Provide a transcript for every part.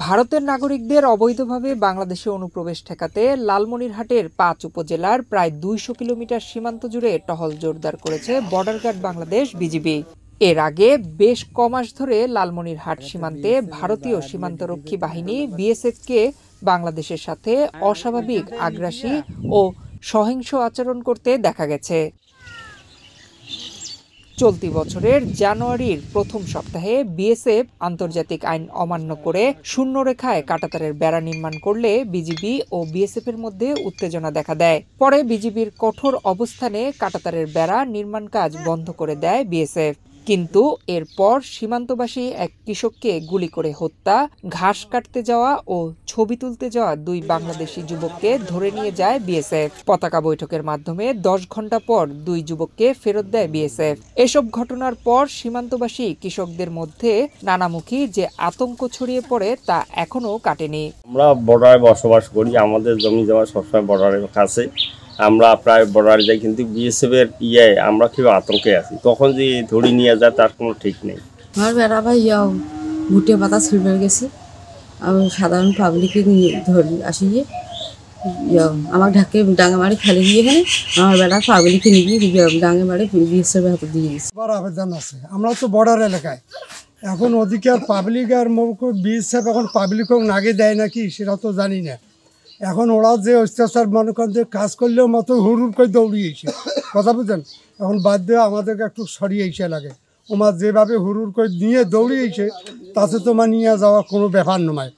ভারতের নাগরিকদের অবৈধভাবে বাংলাদেশে অনুপ্রবেশ ঠেকাতে লালমনিরহাটের ৫ উপজেলার প্রায় ২০০ কিলোমিটার সীমান্ত জুড়ে টহল জোরদার করেছে বর্ডার গার্ড বাংলাদেশ বিজিবি। এর আগে বেশ কমাস ধরে লালমনিরহাট সীমান্তে ভারতীয় সীমান্তরক্ষী বাহিনী বিএসএফকে বাংলাদেশের সাথে অস্বাভাবিক আগ্রাসী ও সহিংস আচরণ করতে দেখা গেছে। চলতি বছরের জানুয়ারির প্রথম সপ্তাহে বিএসএফ আন্তর্জাতিক আইন অমান্য করে শূন্যরেখায় কাঁটাতারের বেড়া নির্মাণ করলে বিজিবি ও বিএসএফ এর মধ্যে উত্তেজনা দেখা দেয়। পরে বিজিবির কঠোর অবস্থানে কাঁটাতারের বেড়া নির্মাণ কাজ বন্ধ করে দেয় বিএসএফ। কিন্তু এরপর সীমান্তবাসী এক কৃষককে গুলি করে হত্যা, ঘাস কাটতে যাওয়া ও ছবি তুলতে যাওয়া ২ বাংলাদেশি যুবককে ধরে নিয়ে যায় বিএসএফ। পতাকা বৈঠকের মাধ্যমে ১০ ঘণ্টা পর ২ যুবককে ফেরত দেয় বিএসএফ। এসব ঘটনার পর সীমান্তবাসী কৃষকদের মধ্যে নানামুখী যে আতঙ্ক ছড়িয়ে পড়ে তা এখনো কাটেনি। আমরা বর্ডারে বসবাস করি, আমাদের জমি জমা সবসময় বর্ডারের কাছে, আমরা প্রায় বর্ডারে যাই, কিন্তু বিএসএফ এর আমরা খুব আতঙ্কে আছি। তখন যে ধরে নিয়ে যায় তার কোনো ঠিক নেই। আমার বেড়া ভাই ভুটে পাতা ছিলবে গেছে, আমি সাধারণ পাবলিকে নিয়ে ধরি আসিয়ে আমার ঢাকে ডাঙা মারি ফেলে দিয়ে এখানে আমার বেড়া পাবলিকে নিয়ে ডাঙে মারি বিএসএফ হাতে দিয়ে গেছে। আবেদন আছে, আমরা তো বর্ডার এলাকায়, এখন ওদিকে আর পাবলিক আর বিএসএফ এখন পাবলিকও নাগে দেয় নাকি সেটা তো জানি না। এখন ওরা যে অত্যাচার মনে করেন যে কাজ করলেও মতো হুড় করে দৌড়িয়েছে, কথা বুঝছেন। এখন বাদ দিয়ে আমাদেরকে একটু সরিয়েছে লাগে, ওমার যেভাবে হুড় করে নিয়ে দৌড়িয়েছে তাতে তোমার নিয়ে যাওয়া কোনো ব্যাপার নয়।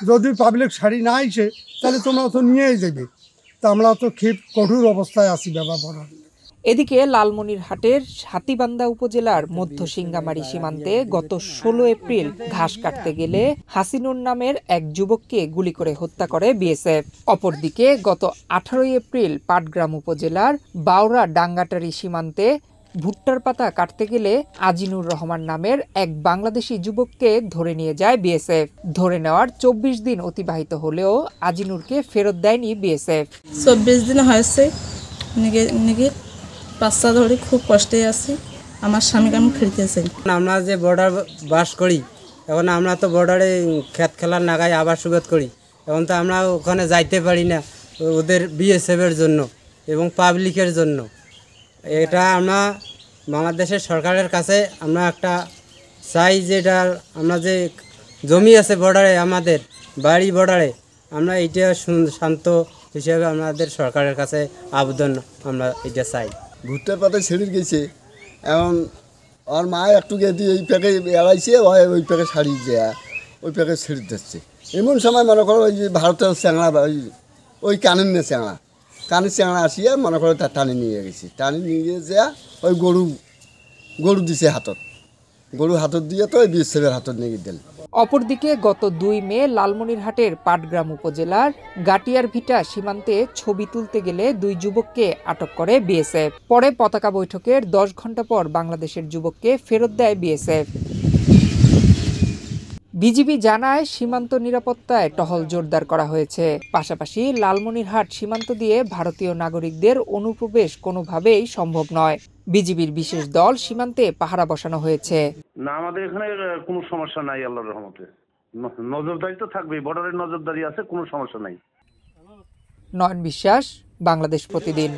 যদি পাবলিক সারি না আইসে তাহলে তোমরা তো নিয়েই যাবে, তা আমরা তো খুব কঠোর অবস্থায় আছি ব্যাপার। এদিকে লালমনিরহাটের হাতীবান্ধা উপজেলার মধ্য সিঙ্গামারী সীমান্তে গত ১৬ এপ্রিল ঘাস কাটতে গেলে হাসিনুর নামের এক যুবককে গুলি করে হত্যা করে বিএসএফ। অপরদিকে গত ১৮ এপ্রিল পাটগ্রাম উপজেলার বাউরা ডাঙ্গাটারি সীমান্তে ভুট্টার পাতা কাটতে গেলে আজিনুর রহমান নামের এক বাংলাদেশি যুবককে ধরে নিয়ে যায় বিএসএফ। ধরে নেওয়ার ২৪ দিন অতিবাহিত হলেও আজিনুরকে ফেরত দেয়নি বিএসএফ। ২৪ দিন হয়েছে, বাচ্চা ধরে খুব কষ্টে আছি, আমার স্বামীকে আমি ফিরতে চাই। আমরা যে বর্ডার বাস করি, এখন আমরা তো বর্ডারে খেত খেলার নাগায় আবার সুগত করি, এখন তো আমরা ওখানে যাইতে পারি না ওদের বিএসএফের জন্য এবং পাবলিকের জন্য। এটা আমরা বাংলাদেশের সরকারের কাছে আমরা একটা চাই, যেটা আমরা যে জমি আছে বর্ডারে, আমাদের বাড়ি বর্ডারে, আমরা এইটা শান্ত হিসেবে আমাদের সরকারের কাছে আবেদন, আমরা এটা চাই। ভুট্টার পাতায় ছেড়ে গেছে, এখন আর মা একটু গিয়ে এই প্যাকে এড়াইছে, ওই প্যাকে সারিয়ে যায়, ওই প্যাকে ছেড়ে দিচ্ছে। এমন সময় মনে করো ওই যে ভারতের চ্যাংড়া, ওই কানের নিয়ে কানের চ্যাংড়া আসিয়া মনে করো তার টানে নিয়ে গেছি, টানে নিয়ে যা ওই গরু দিছে হাতত, গরু হাতত দিয়ে তো ওই বিএসএফের হাতত নিয়ে দিল। অপরদিকে গত ২ মে লালমনিরহাটের পাটগ্রাম উপজেলার গাটিয়ার ভিটা সীমান্তে ছবি তুলতে গেলে ২ যুবককে আটক করে বিএসএফ। পরে পতাকা বৈঠকের ১০ ঘণ্টা পর বাংলাদেশের যুবককে ফেরত দেয় বিএসএফ। বিজিবি জানায় সীমান্ত নিরাপত্তায় টহল জোরদার করা হয়েছে। পাশাপাশি লালমনিরহাট সীমান্ত দিয়ে ভারতীয় নাগরিকদের অনুপ্রবেশ কোনোভাবেই সম্ভব নয়। বিজিবির বিশেষ দল সীমান্তে পাহারা বসানো হয়েছে। না, আমাদের এখানে কোনো সমস্যা নাই, আল্লাহর রহমতে। নজরদারি তো থাকবেই, বর্ডারের নজরদারি আছে, কোনো সমস্যা নাই। নয়ন বিশ্বাস, বাংলাদেশ প্রতিদিন।